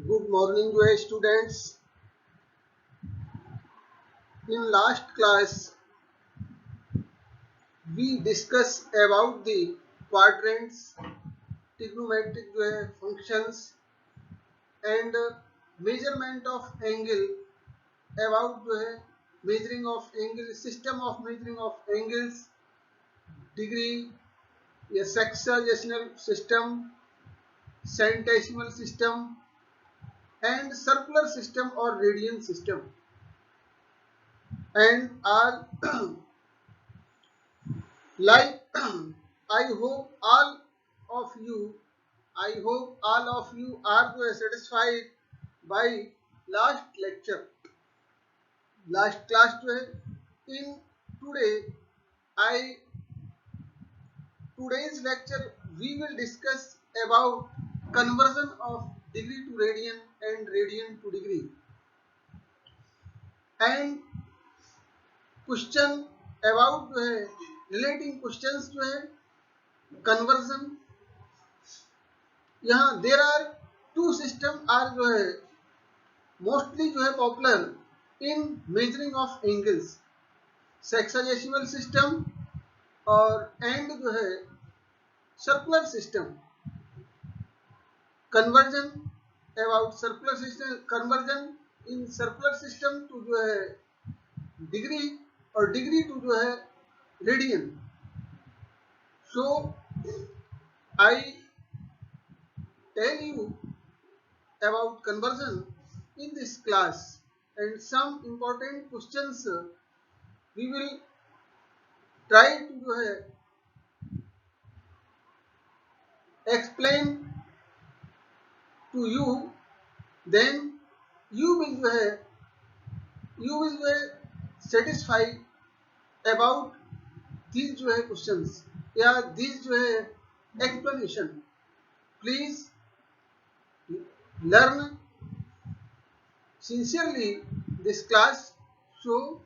Good morning, dear students. In last class, we discussed about the quadrants, trigonometric functions, and measurement of angle. About measuring of angle, system of measuring of angles, degree, a sexagesimal system, centesimal system, and circular system or radian system. And are like I hope all of you are satisfied by last lecture, last class जो है. In today I today's lecture we will discuss about conversion of degree to radian and radian to degree, and question about जो है relating questions जो है conversion. यहाँ there are two system are जो है mostly जो है popular in measuring of angles, sexagesimal system और एंड जो है circular system. Conversion about circular system, conversion in circular system to जो है डिग्री और डिग्री टू जो है radian. So I tell you about conversion in this class, and some important questions we will try to explain to you. Then you will satisfied about these questions या these explanation. Please learn sincerely this class, so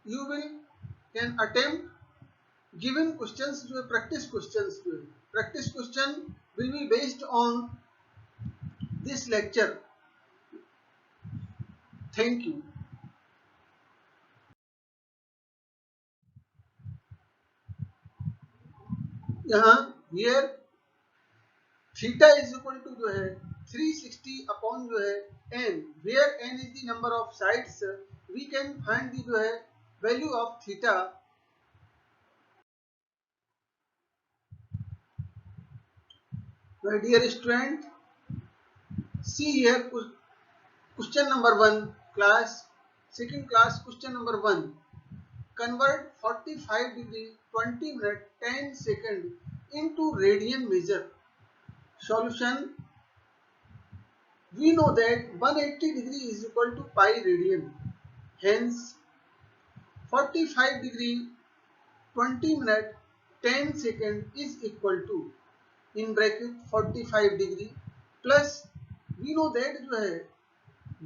you will can attempt given questions जो practice questions practice question will be based on this lecture. Thank you. यहाँ here theta is equal to जो है 360 upon जो है n, where n is the number of sides, we can find the जो है value of theta. My dear student, see here question number 1, class second class question number 1. Convert 45 degree 20 minute 10 second into radian measure. Solution. We know that 180 degree is equal to pi radian. Hence, 45 degree 20 minute 10 second is equal to in bracket 45 degree plus we know that जो है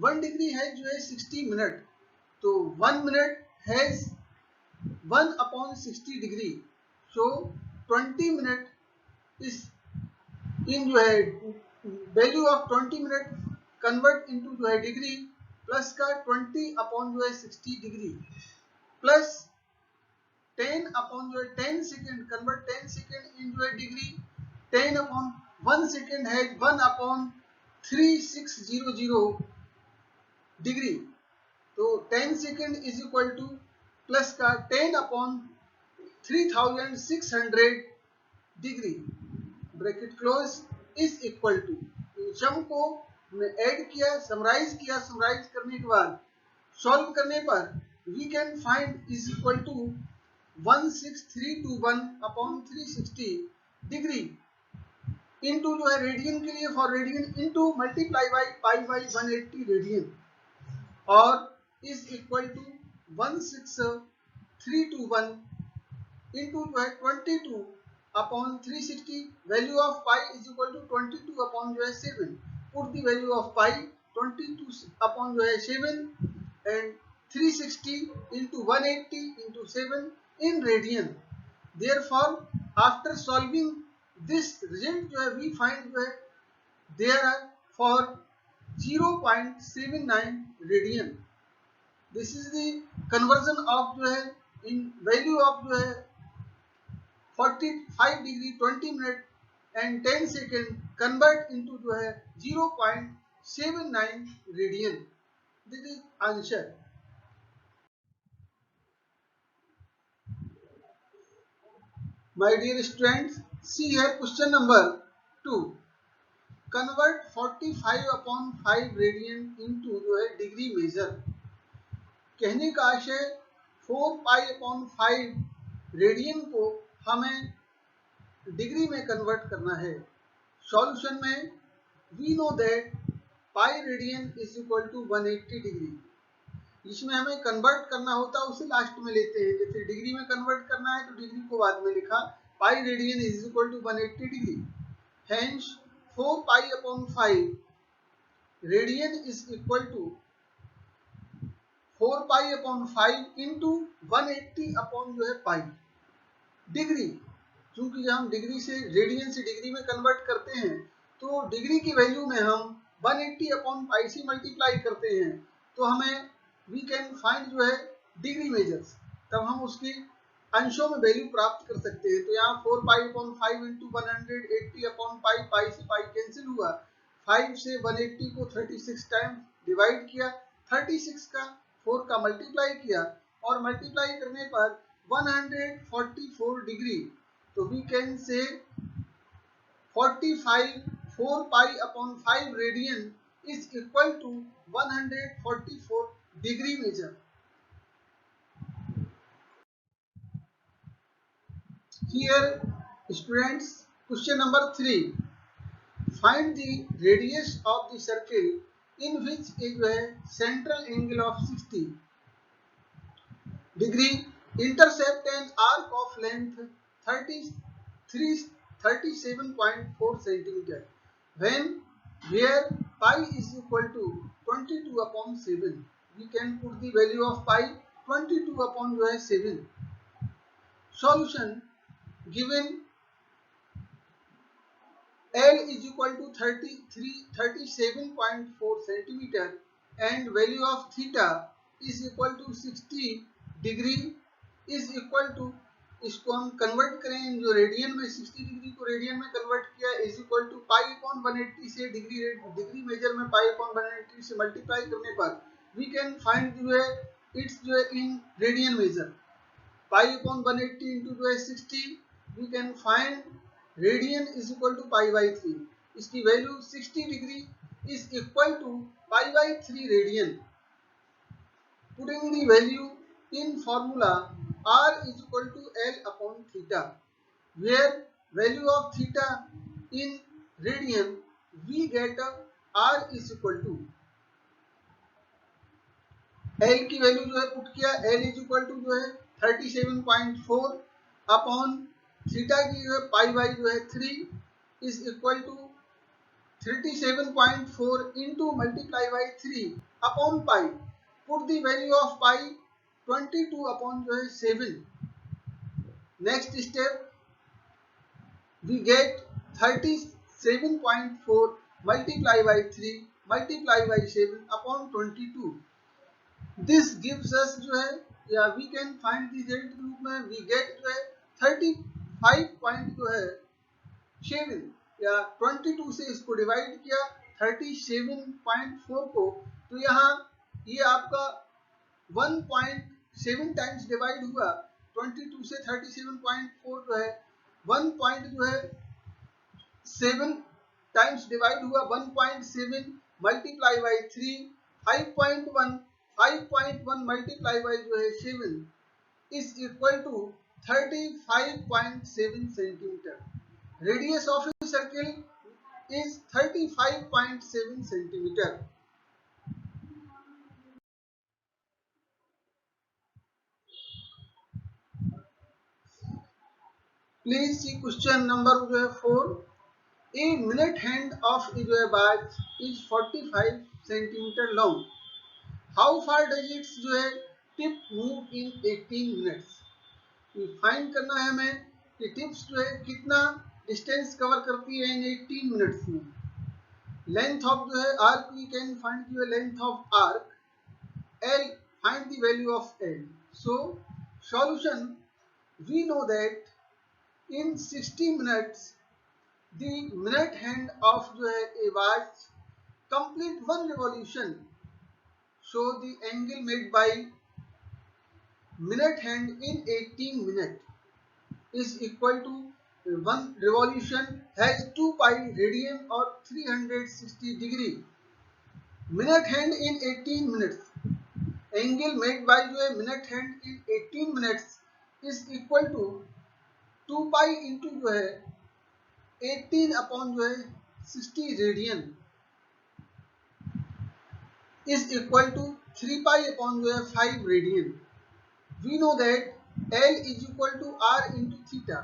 1 degree है जो है 60 minute, तो 1 minute has 1 upon 60 degree. So 20 minute इस इन जो है value of 20 minute convert into जो है डिग्री प्लस का 20 अपॉन जो है 60 डिग्री प्लस 10 अपॉन जो है 10 सेकेंड कन्वर्ट 10 सेकेंड इन जो है डिग्री 10 अपॉन 1 सेकेंड है 1 अपॉन 3600 डिग्री, तो 10 second is equal to plus का 10 upon 3600 degree bracket close is equal to. Sum को ऐड किया, समराइज किया, समराइज करने के बाद सॉल्व करने पर we can find is equal to 16321 upon 360 degree into जो है रेडियन के लिए for radian into multiply by pi by 180 radian और इज इक्वल टू 16321 इनटू जो है 22 upon 360. Value of pi is equal to 22 upon जो है 7. Put the value of pi 22 upon जो है 7 and 360 into 180 into 7 in radian. Therefore, after solving this result जो है we find जो है there are for 0.79 radian. This is the conversion of जो है इन वैल्यू ऑफ जो है 45 degree 20 minute and 10 second convert into जो है 0.79 radian. This is answer. My dear students, see here question number 2. Convert 45/5 radian into जो है degree major. कहने का आशय 4π/5 रेडियन को हमें डिग्री में कन्वर्ट करना है। सॉल्यूशन में we know that pi radian is equal to 180 degree. इसमें हमें कन्वर्ट करना होता है उसे लास्ट में लेते हैं। जैसे डिग्री में कन्वर्ट करना है तो डिग्री को बाद में लिखा। Pi radian is equal to 180 degree. Hence 4π/5 radian is equal to 4π/5 into 180 upon जो है पाई डिग्री। क्योंकि जब हम डिग्री से रेडियन से डिग्री में कन्वर्ट करते हैं तो डिग्री की वैल्यू में हम 180 अपॉन पाई से मल्टीप्लाई करते हैं तो हमें वी कैन फाइंड जो है डिग्री मेजर्स। तब हम उसकी अंशों में वैल्यू प्राप्त कर सकते हैं। तो यहाँ 4π/5 इंटू 180 अपॉन पाई, पाई से पाई कैंसिल हुआ। 5 से 180 को 36 टाइम डिवाइड किया, 36 का 4 का मल्टीप्लाई किया और मल्टीप्लाई करने पर 144 डिग्री। तो we can say 4π/5 radian is equal to 144 degree measure. Here students, question number 3. Find the radius of the circle in which is a central angle of 60 degree intercept an arc of length 37.4 centimeter when where pi is equal to 22/7. We can put the value of pi 22/7. Solution given L is equal to 37.4 centimeter and value of theta is equal to 60 degree is equal to, इसको हम convert करें जो radian में 60 degree को radian में convert किया is equal to पाई/180 से degree measure में पाई/180 से मल्टीप्लाई करने पर वी कैन फाइंड जो है इट्स जो है इन रेडियन मेजर। पाई/180 इंटू जो है 60 we can find radian is equal to पाई/3। इसकी value 60 degree is equal to पाई/3 radian. Putting the value in formula r is equal to L upon theta, where value of theta in radian we get r is equal to L की value जो है put किया, L is equal to जो है 37.4 upon theta की जो है पाई जो है 3 is equal to 37.4 into multiply by 3 upon pi. Put the value of pi 22/7. Next step we get 37.4 multiply by 3 multiply by 7 upon 22. This gives us जो है या we can find the result रूप में we get जो है 35.7 या 22 से इसको डिवाइड किया 37.4 को, तो यहाँ ये आपका 1.7 टाइम्स डिवाइड हुआ 22 से 37.4 जो है 1.7 टाइम्स डिवाइड हुआ 1.7 मल्टीप्लाई बाई 3 5.1 मल्टीप्लाई बाई जो है 7 is equal to 35.7 centimetre. Radius of a circle is 35.7 centimetre. Please see question number जो है 4. ए मिनट हैंड ऑफ जो है बाज is 45 centimetre long. How far does it's जो है tip move in 18 minutes. Find करना है हमें कि टिप्स जो है कितना डिस्टेंस कवर करती है इन 18 मिनट्स में। लेंथ ऑफ जो है arc, we can find the length of arc L, find the value of L. So solution, we know that in 60 minutes the minute hand of जो है a watch complete one revolution, so the angle made by minute hand in 18 minutes is equal to one revolution has 2 pi radian or 360 degree. Minute hand in 18 minutes, angle made by जो है minute hand in 18 minutes is equal to 2 pi into जो है 18 upon जो है 60 radian is equal to 3 pi upon जो है 5 radian. We know that L is equal to R into theta,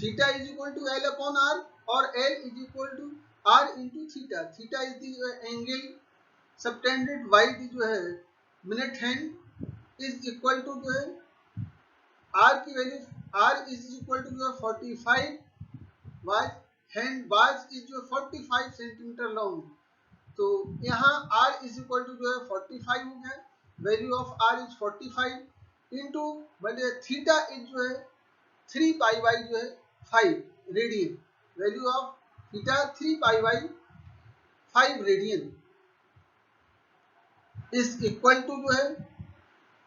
theta is equal to L upon R और L is equal to R into theta. Theta is the angle subtended by the जो है minute hand is equal to जो है R की value, R is equal to जो है 45 was, hand was is जो 45 centimetre long. तो यहाँ R इज इक्वल टू जो है 45 हो गया, value of R is 45 into theta is जो है 3 पाई बाई जो है 5 radian, value of theta 3 pi by 5 radian is equal to जो है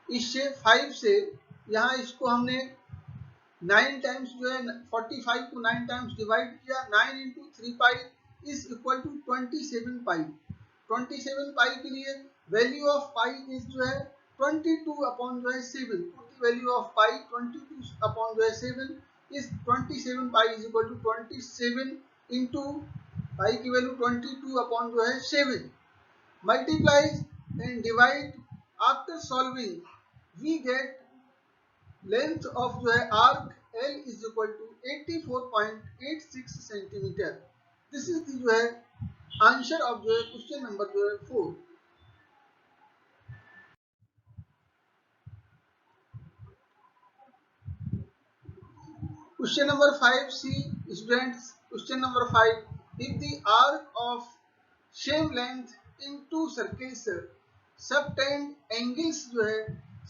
इससे 5 से यहाँ इसको हमने 9 टाइम्स जो है 45 को 9 टाइम्स डिवाइड किया, 9 into 3 pi is equal to 27 pi. 27 pi के लिए वैल्यू ऑफ पाई इज जो है 22 अपॉन जो है 7, क्योंकि वैल्यू ऑफ पाई 22 अपॉन जो है 7 is 27 pi is equal to 27 into pi की वैल्यू 22 अपॉन जो है 7, multiplies and divide. After solving we get length of जो है arc L is equal to 84.86 centimetre. This is the जो है answer of जो है क्वेश्चन नंबर जो है 4. Question number 5 see students. Question number 5, if the arc of same length in two circles subtend angles जो है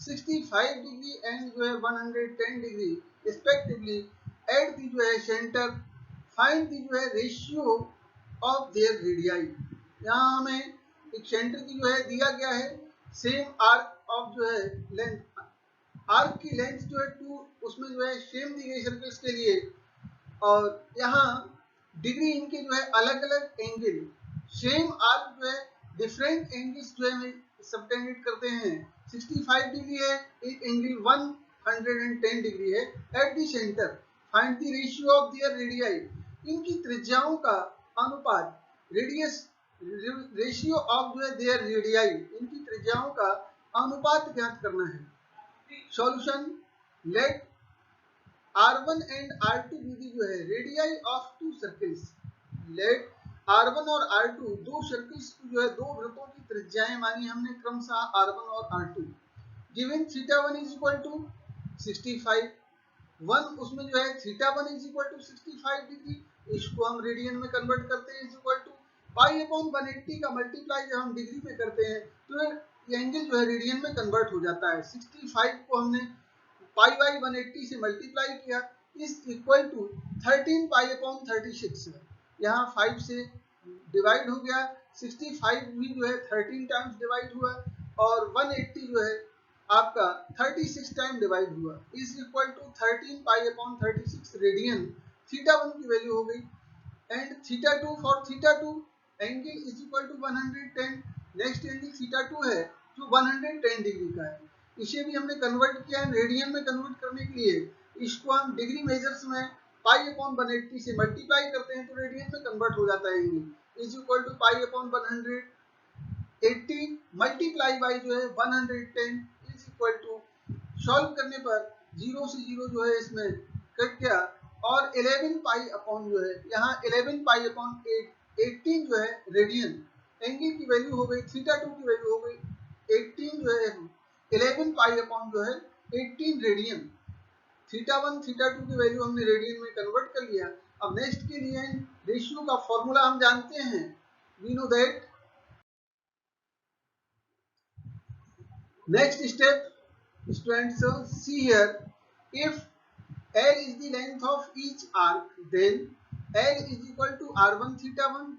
65 डिग्री एंड जो है 110 डिग्री रिस्पेक्टिवली एट दी जो है सेंटर, फाइंड दी जो है रेशियो ऑफ देयर रेडियाई. यहाँ हमें एक सेंटर की जो है दिया गया है, सेम आर्क ऑफ जो है लेंथ, आर्क की लेंथ जो है 2, उसमें जो है सेम दी गई सर्कल्स के लिए, और यहाँ डिग्री इनके जो है अलग अलग एंगल, सेम आर्क जो है डिफरेंट एंगल्स जो है सबटेंडेड करते हैं. 65 डिग्री है, एक एंगल 110 डिग्री है at the centre. Find the ratio of their radii. इनकी त्रिज्याओं का अनुपात, रेडियस रेशियो ऑफ जो है देयर रेडियाई, इनकी त्रिज्याओं का अनुपात ज्ञात करना है. Solution, late R1 and R2 भी जो है radii of two circles. Let R1 और R2 दो सर्कल्स की जो है दो वृत्तों की त्रिज्याएं मानी हमने क्रमशः R1 और R2. Given theta 1 is equal to 65, 1 उसमें जो है theta 1 is equal to 65 degree, इसको हम रेडियन में कन्वर्ट करते हैं, is equal to pi upon 180 का मल्टीप्लाई जब हम डिग्री में करते हैं तो ये एंगल जो है रेडियन में कन्वर्ट हो जाता है. 65 को हमने पाई बाई 180 से मल्टीप्लाई किया is equal to 13 pi upon 36. यहाँ 5 से डिवाइड हो गया, 65 भी जो है 13 टाइम्स डिवाइड हुआ और 180 जो है आपका 36 टाइम डिवाइड हुआ, is equal to 13 pi upon 36 radian. Theta 1 की वैल्यू हो गई and theta 2, for theta 2 angle is equal to 110. Next angle theta 2 है जो 110 डिग्री का है, इसे भी हमने कन्वर्ट किया है रेडियन में. कन्वर्ट करने के लिए इसको हम डिग्री मेजर्स में पाई अपॉन 180 से मल्टीप्लाई करते हैं तो रेडियन में कन्वर्ट हो जाता है angle, is equal to pi upon 180 multiply by जो है 110 इज इक्वल टू, सॉल्व करने पर 0 से 0 जो है इसमें कट गया और 11 पाई अपॉन जो है यहाँ 11 पाई अपॉन 18 जो है रेडियन. एंगल की वैल्यू हो गई, थीटा 2 की वैल्यू हो गई 18 जो है 11 पाई अपॉन जो है 18 रेडियन. थीटा 1 थीटा 2 की वैल्यू हमने रेडियन में कन्वर्ट कर लिया. अब नेक्स्ट के लिए रेशियो का फॉर्मूला हम जानते हैं, we know that. Next step, students, see here, if L is the length of each arc, then L is equal to R1 theta 1,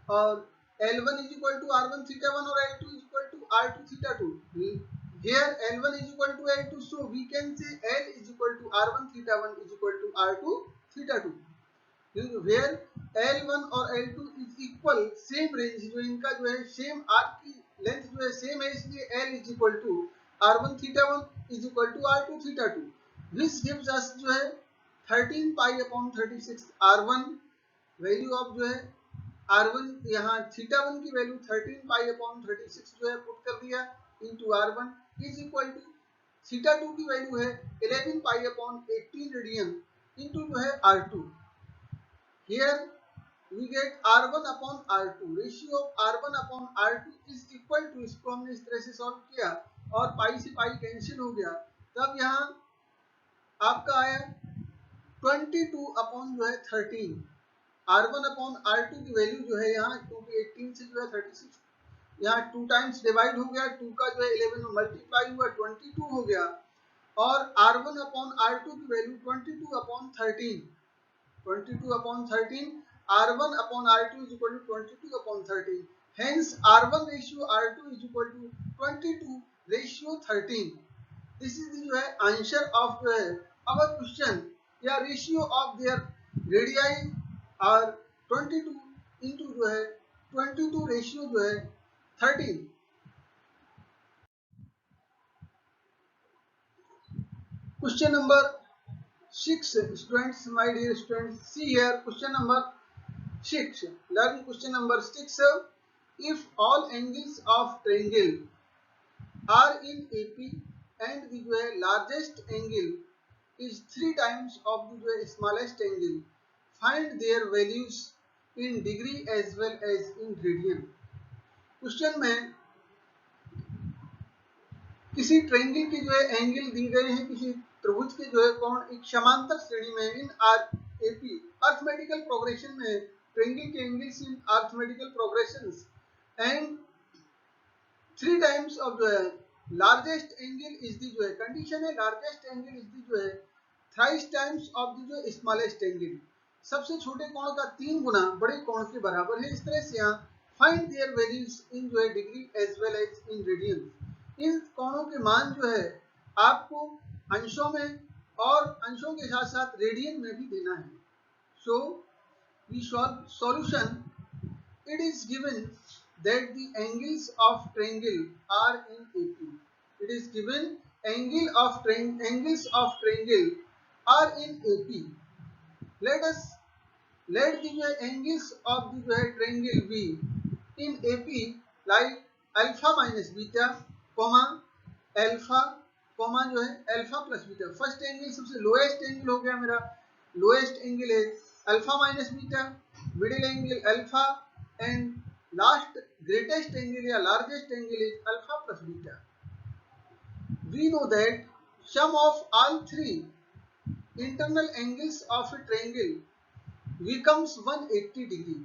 or L1 is equal to R1 theta 1, or L2 is equal to R2 theta 2. Here L1 is equal to L2, so we can say L is equal to R1 theta 1 is equal to R2 theta 2. Where L1 और L2 is equal, same range, जो इनका जो है same arc की length जो है same है, इसलिए L is equal to R1 theta 1 is equal to R2 theta 2, which gives us जो है 13 pi upon 36 R1 value of जो है R1, यहाँ थीटा 1 की वैल्यू 13 pi upon 36 जो है पुट कर दिया into R1 is equal to theta 2 की वैल्यू है 11 pi upon 18 रेडियन into जो है R2. Here we get R1 upon R2. Ratio of R1 upon R2 is equal to, इसको हमने इस तरह से सॉल्व किया और पाई से पाई कैंसिल हो गया, तब यहाँ आपका आया 22 अपॉन जो है 13. R1 अपॉन R2 की वैल्यू जो है यहाँ, क्योंकि 18 से जो है 36 यहाँ 2 टाइम्स डिवाइड हो गया, 2 का जो है 11 में मल्टीप्लाई हुआ 22 हो गया, और R1 अपॉन R2 की value 22 upon 13, 22 upon 13, R1 upon R2 is equal to 22 upon 13. Hence, R1 ratio R2 is equal to 22 ratio 13. This is the answer of our question. या ratio of their radii are 22 into जो है 22 ratio जो है 13. Question number 6, students, my dear students, see here question number 6. Learn question number 6. If all angles of triangle are in AP and the largest angle is 3 times of the smallest angle, find their values in degree as well as in radian. Question में किसी triangle के जो है angle दी गए हैं, किसी त्रिभुज के जो है कोण एक समांतर श्रेणी में इन एपी अर्थमेटिकल प्रोग्रेशन में, ट्रायंगल के angles in arithmetical progressions, and 3 times of जो है लार्जेस्ट एंगल इज दी जो है कंडीशन है, लार्जेस्ट एंगल इज दी जो है थ्राइस टाइम्स ऑफ दी जो स्मॉलेस्ट एंगल, सबसे छोटे कोण का 3 गुना बड़े कोण के बराबर है. इस तरह से यहाँ फाइंड देयर वैल्यूज इन जो है degree as well as in radian. इन कोणों के मान जो है आपको अंशों में और अंशों के साथ साथ रेडियन में भी देना है. So we solve solution. It is given that the angles of triangle are in AP. It is given angles of triangle are in AP. Let the angles of the triangle be in AP like alpha minus beta, comma alpha, comma जो है alpha plus beta. First angle सबसे lowest angle हो गया मेरा, lowest angle है alpha minus beta, middle angle alpha, and last greatest angle या largest angle is alpha plus beta. We know that sum of all 3 internal angles of a triangle becomes 180 degree.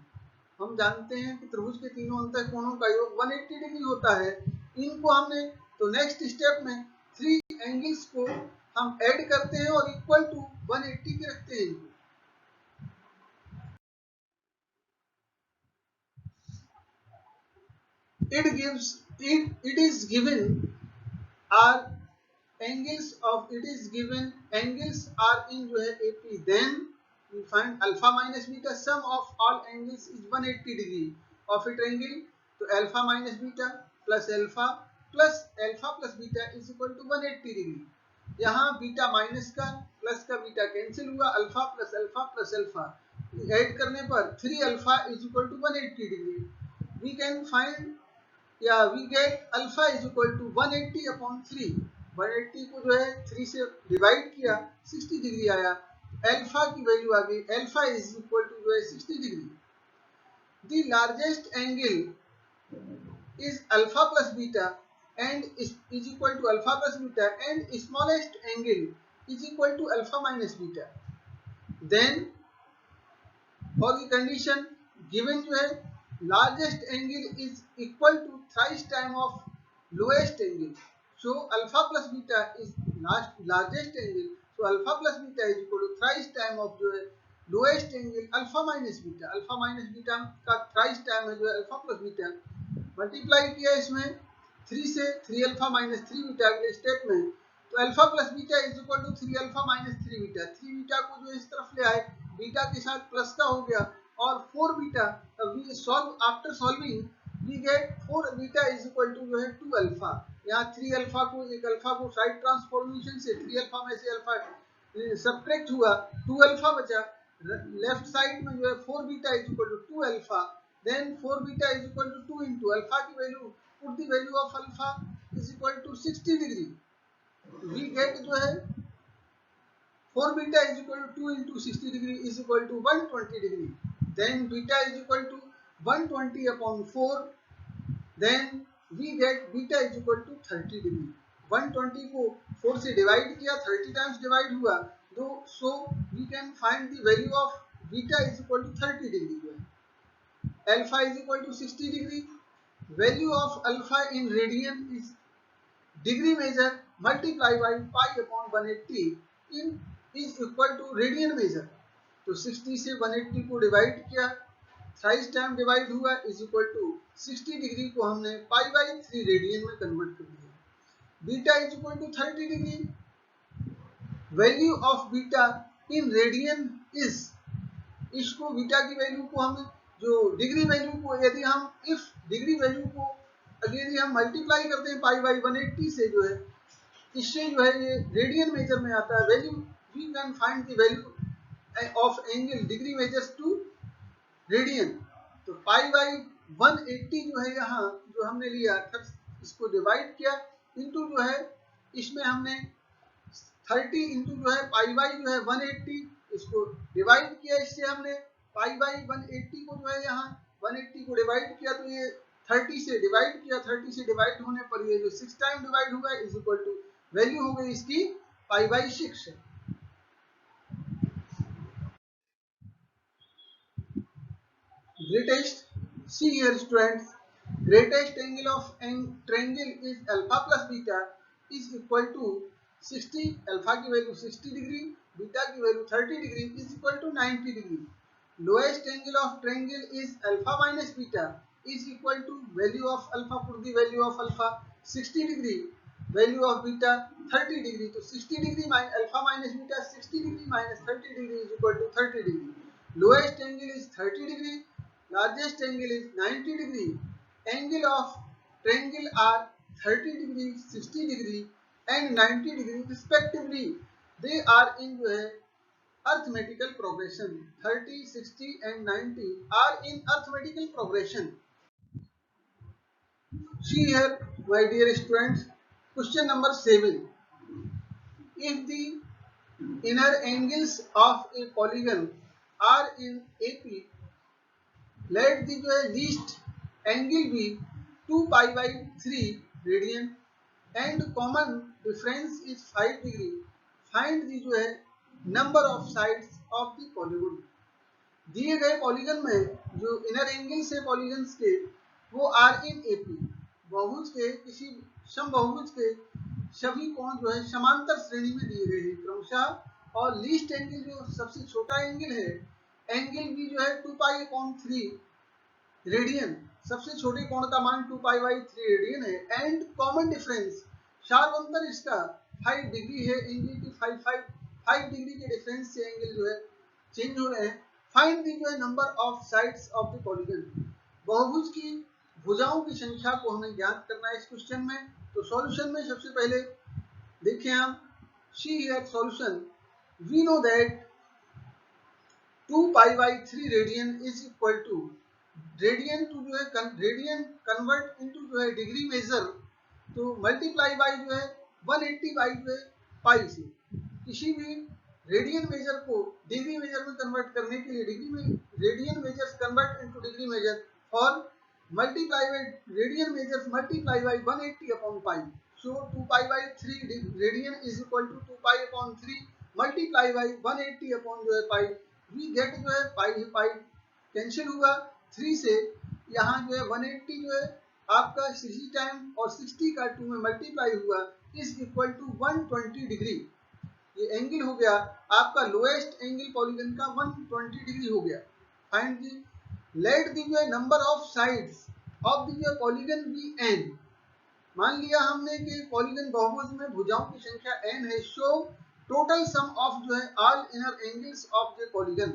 हम जानते हैं कि त्रिभुज के तीनों अंतर कोणों का योग 180 डिग्री होता है. इनको हमने तो नेक्स्ट स्टेप में 3 एंगल्स को हम ऐड करते हैं और इक्वल टू 180 के रखते हैं इनको. It is given are angles are in जो है AP. Then we find alpha minus beta, sum of all angles is 180 degree of a triangle. तो alpha minus beta plus alpha plus beta is equal to 180 degree. यहाँ beta minus का plus का beta cancel हुआ, alpha plus alpha add करने पर 3 alpha is equal to 180 degree. We can find या we get alpha is equal to 180 upon 3. 180 को जो है 3 से डिवाइड किया 60 डिग्री आया. अल्फा की वैल्यू आ गई, अल्फा इज इक्वल टू जो है 60 degree. The largest angle is alpha plus beta and is equal to alpha plus beta, and smallest angle is equal to alpha minus beta. Then for the condition given जो है largest angle is equal to thrice time of lowest angle. So alpha plus beta is largest angle. So alpha plus beta is equal to thrice time of जो है lowest angle alpha minus beta. Alpha minus beta का thrice time है जो है alpha plus beta. Multiply किया इसमें 3 से 3 alpha minus 3 beta अगले स्टेप में, तो alpha plus beta is equal to 3 alpha minus 3 beta. 3 beta को जो इस तरफ ले आए, बीटा के साथ प्लस का हो गया, और 4 beta we solve after solving we get 4 beta is equal to जो है 2 अल्फा। यहाँ 3 अल्फा को एक अल्फा को साइड ट्रांसफॉर्मेशन से 3 अल्फा में से अल्फा सब्ट्रैक्ट हुआ, 2 अल्फा बचा। लेफ्ट साइड में जो है 4 beta is equal to 2 alpha, then 4 beta is equal to 2 into alpha की value, put the value of alpha is equal to 60 degree, we get जो है 4 beta is equal to 2 into 60 degree is equal to 120 degree, then beta is equal to 120 upon 4, then we get beta is equal to 30 degree। 120 को 4 से divide किया, 30 times divide हुआ, तो so we can find the value of beta is equal to 30 degree जो है। Alpha is equal to 60 degree. Value of alpha in radian is degree measure multiply by pi upon 180 in is equal to radian measure। तो 60 से 180 को divide किया, thrice time divide हुआ, is equal to 60 degree को हमने pi by 3 radian में convert कर दिया। Beta is equal to 30 degree. Value of beta in radian is, इसको बीटा की वैल्यू को हम जो डिग्री वैल्यू को, यदि हम इफ डिग्री वैल्यू को यदि हम मल्टीप्लाई करते हैं पाई बाई 180 से जो है, इससे जो है ये रेडियन मेजर में आता है। Value we can find the value of angle degree measures to radian. तो पाई बाई 180 जो है यहाँ जो हमने लिया, तब इसको डिवाइड किया इंटू जो है, इसमें हमने 30 इंटू जो है पाई बाई जो है 180, इसको डिवाइड किया, इससे हमने पाई बाई 180 को जो है यहाँ 180 को डिवाइड किया, तो ये 30 से डिवाइड किया, 30 से डिवाइड होने पर ये जो 6 टाइम डिवाइड हुआ इज इक्वल टू वैल्यू हो गई इसकी pi by 6। Greatest, see here students, greatest angle of triangle is alpha plus beta is equal to 60, alpha की वैल्यू 60 डिग्री, बीटा की value 30 degree is equal to 90 degree. Lowest angle of triangle is alpha minus beta is equal to value of alpha, put the value of alpha 60 degree, value of beta 30 degree, तो 60 degree minus alpha minus beta 60 degree minus 30 degree is equal to 30 degree। Lowest angle is 30 degree, largest angle is 90 degree। Angle of triangle are 30 degree, 60 degree and 90 degree respectively। They are in जो है arithmetical progression, 30, 60 and 90 are in arithmetical progression। See here my dear students, question number 7, if the inner angles of a polygon are in AP, let the जो है least angle be 2 pi by 3 radian and common difference is 5 degree, find the जो है number of sides of the polygon. दिए गए polygon में जो inner angles है polygons के, वो आर इन एपी, बहुभुज के किसी समबहुभुज के सभी कोण जो है समांतर श्रेणी में दिए गए हैं क्रमशः, और लीस्ट एंगल जो सबसे छोटा एंगल है, एंगल भी जो है 2 पाई अपॉन 3 रेडियन, सबसे छोटे कोण का मान 2 पाई बाई 3 रेडियन है, एंड कॉमन डिफरेंस, शार्प अंतर इसका 5 डिग्री है, एंगल की 5 डिग्री के डिफरेंस से एंगल जो है चेंज हो रहे हैं। फाइंड द जो है number of sides of the polygon, बहुभुज की भुजाओं की संख्या को हमें ज्ञात करना है इस क्वेश्चन में। तो सॉल्यूशन में सबसे पहले देखें हम, see here solution, we know that 2 pi by 3 radian is equal to, radian to जो है रेडियन कन्वर्ट इनटू जो है डिग्री मेजर, तो मल्टीप्लाई बाई जो है 180 बाई जो है पाई से, किसी भी रेडियन मेजर को डिग्री मेजर में कन्वर्ट करने के लिए डिग्री में radian measures convert into degree measure और multiply by radian measures multiply by 180 upon pi, so 2 pi by 3 radian is equal to 2 pi upon 3 multiply by 180 upon जो है पाई, we get जो है पाई पाई कैंसिल हुआ 3 से, यहाँ जो है 180 जो है आपका 60 टाइम और 60 का 2 में मल्टीप्लाई हुआ इज इक्वल टू 120 डिग्री। ये एंगल हो गया आपका लोएस्ट एंगल पॉलीगन का 120 डिग्री हो गया। फाइंड दी लेट दी जो number of sides of the polygon be n। मान लिया हमने कि पॉलीगन बहुभुज में भुजाओं की संख्या n है। शो टोटल सम ऑफ जो है all inner angles of the polygon.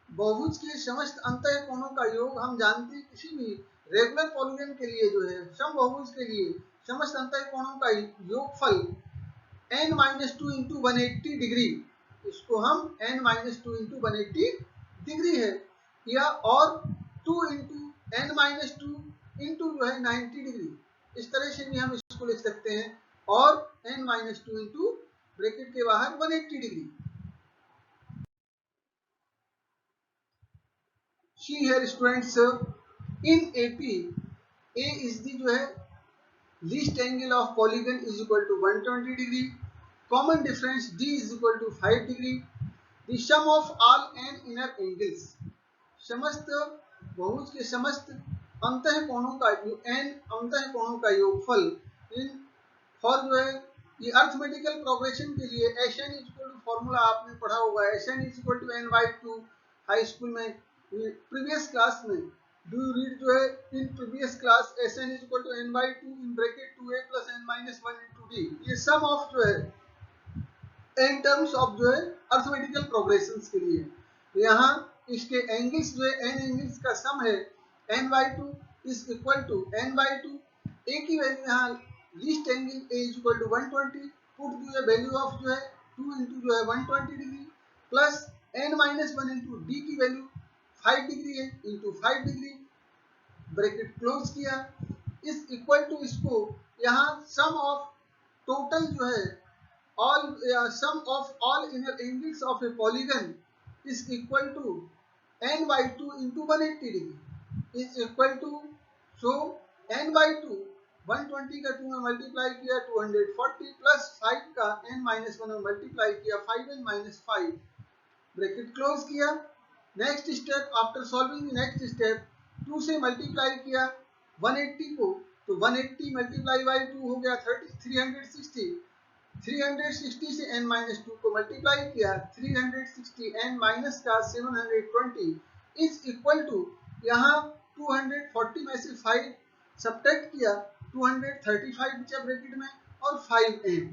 बहुभुज के समस्त अंतः कोणों का योग हम जानते हैं किसी भी रेगुलर पॉलीगन के लिए जो है समबहुभुज के लिए समस्त अंतः कोणों का योगफल n-2 इंटू 180 डिग्री, इसको हम n-2 इंटू 180 डिग्री है, या और 2 इंटू n-2 इंटू जो है 90 डिग्री। इस तरह से भी हम इसको लिख सकते हैं, और n-2 इंटू ब्रैकेट के बाहर 180 degree. See here students, in AP, A is the जो है least angle of polygon is equal to 120 degree. Common difference D is equal to 5 degree. The sum of all n inner angles. समस्त बहुभुज के समस्त अंतः कोणों का n अंतः कोणों का योगफल इन फॉर जो है ये अर्थमेटिकल प्रोग्रेशन के लिए Sn is equal to formula आपने पढ़ा होगा। Sn is equal to n/2 high school में प्रीवियस क्लास में डू यू रीड जो है in previous class Sn is equal to n/2 in bracket 2a plus n-1 into d। ये सम of जो है इन टर्म्स ऑफ जो है arithmetical progressions के लिए। तो यहाँ इसके एंगल्स जो है n एंगल्स का सम है n/2 is equal to n/2। a की वैल्यू यहाँ least angle a is equal to 120, put the value of जो है 2 इंटू जो है 120 degree plus n-1 into d की वैल्यू 5 डिग्री है इंटू 5 डिग्री, ब्रैकेट क्लोज किया, इस इक्वल टू इसको यहाँ सम ऑफ टोटल जो है all sum of all inner angles of a polygon is equal to n/2 into 180 degree is equal to, so n/2 120 का 2 में मल्टीप्लाई किया 240 प्लस 5 का n-1 में मल्टीप्लाई किया 5n-5, ब्रैकेट क्लोज किया। Next step after solving the next step 2 से multiply किया 180 को, तो 180 मल्टीप्लाई बाई 2 हो गया 360। 360 से n-2 को मल्टीप्लाई किया 360 n- का 720 इज इक्वल टू, यहाँ 240 में से 5 सब्ट्रैक्ट किया 235 बचा ब्रैकेट में और 5n,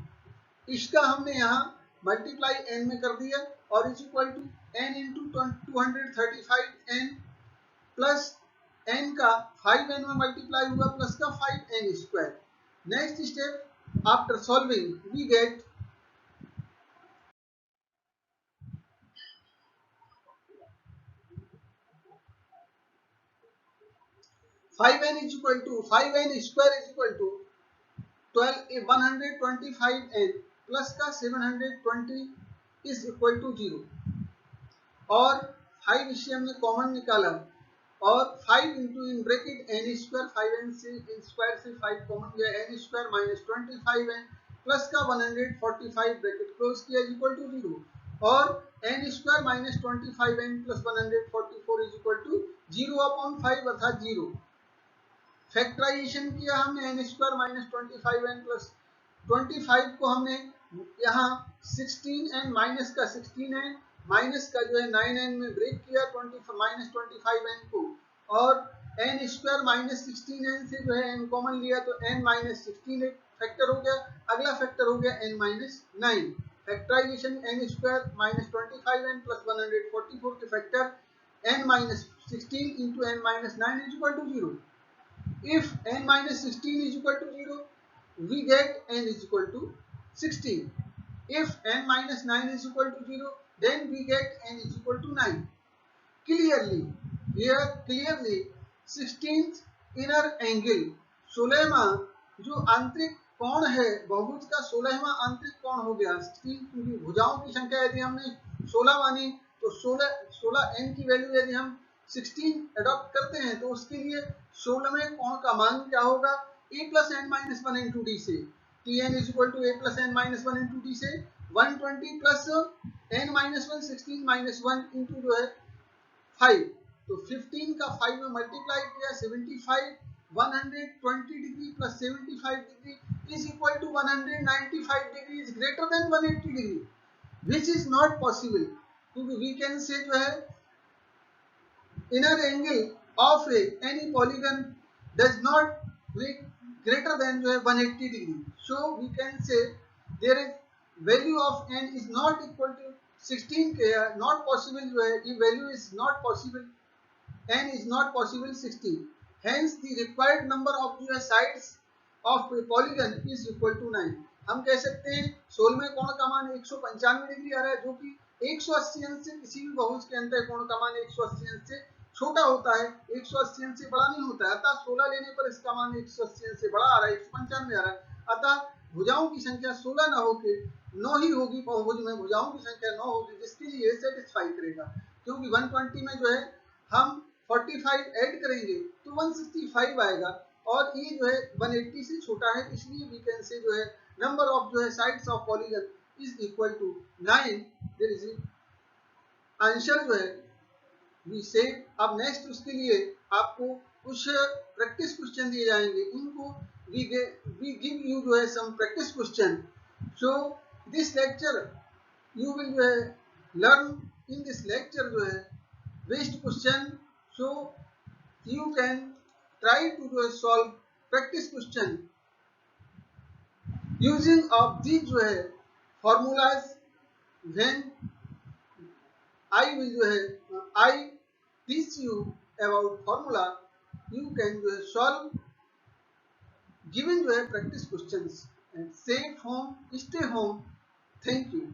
इसका हमने यहाँ मल्टीप्लाई n में कर दिया और is equal to n into 235 n plus n का 5n में मल्टीप्लाई हुआ प्लस का 5n square. Next step after solving we get 5n is equal to 5n square is equal to 125n plus का 720 is equal to 0, और 5 इसे हमने common निकाला और 5 into in bracket n square 5n से in square से 5 common गया n square minus 25n plus का 145 ब्रैकेट क्लोज किया इज इक्वल टू 0, और n square minus 25n plus 144 is equal to 0 upon 5 अर्थात 0। फैक्टराइजेशन किया हमने n square minus 25n plus 25 को हमने यहाँ 16n माइनस का 16n माइनस का जो है 9n में ब्रेक किया माइनस 25n को, और n स्क्वायर माइनस 16n से जो है n कॉमन लिया तो n माइनस 16 एक फैक्टर हो गया, अगला फैक्टर हो गया n minus 9। Factorisation n square minus 25n plus 144 के factor n minus 16 into n minus 9 is equal to 0। If n minus 16 is equal to 0, we get n is equal to 16. If n minus 9 is equal to 0, then we get n is equal to 9. Clearly, here clearly 16th inner angle 16वां जो आंतरिक कोण है बहुभुज का 16वां आंतरिक कोण हो गया 16, क्योंकि भुजाओं की संख्या यदि हमने 16 मानी तो 16 n की वैल्यू यदि हम 16 अडॉप्ट करते हैं तो उसके लिए 16वें कोण का मान क्या होगा a plus n minus 1 into d से, tn is equal to a plus n minus 1 into d से 120 plus n minus 1 16 minus 1 into जो है 5 तो 15 का 5 में मल्टीप्लाई किया 75, 120 degree plus 75 degree is equal to 195 degree is greater than 180 degree which is not possible, क्योंकि we can say जो है inner angle of any polygon does not make greater than जो है 180 degree. So we can say there is value of n is not equal to 16 not possible जो है ये value is not possible, n is not possible 16. Hence the required number of जो है sides of a polygon is equal to 9. हम कह सकते हैं 16वें कोण का मान 195 डिग्री आ रहा है, जो कि 180 अंश से किसी भी बहुभुज के अंतर कोण का मान 180 अंश से छोटा होता है, 180 अंश से बड़ा नहीं होता है। अतः 16 लेने पर इसका मान 180 अंश से बड़ा आ रहा है, 195 आ रहा है। अतः भुजाओं की संख्या 16 ना होके 9 ही होगी, बहुभुज में भुजाओं की संख्या 9 होगी, जिसके लिए सेटिस्फाई करेगा। क्योंकि 120 में जो है हम 45 ऐड करेंगे तो 165 आएगा, और ये जो है 180 से छोटा है, इसलिए वी कैन से जो है नंबर ऑफ जो है sides of polygon is equal to 9। There is answer जो है वी से। अब नेक्स्ट उसके लिए आपको कुछ प्रैक्टिस क्वेश्चन दिए जाएंगे, इनको वी गिव यू जो है some practice question. So this lecture you will जो है लर्न इन दिस लेक्चर जो है based question, so you can try to जो है solve practice question using of the जो है फॉर्मूलाज। व्हेन आई विल जो है आई teach you about formula, you can जो है solve given जो है practice questions and stay home, stay home. Thank you.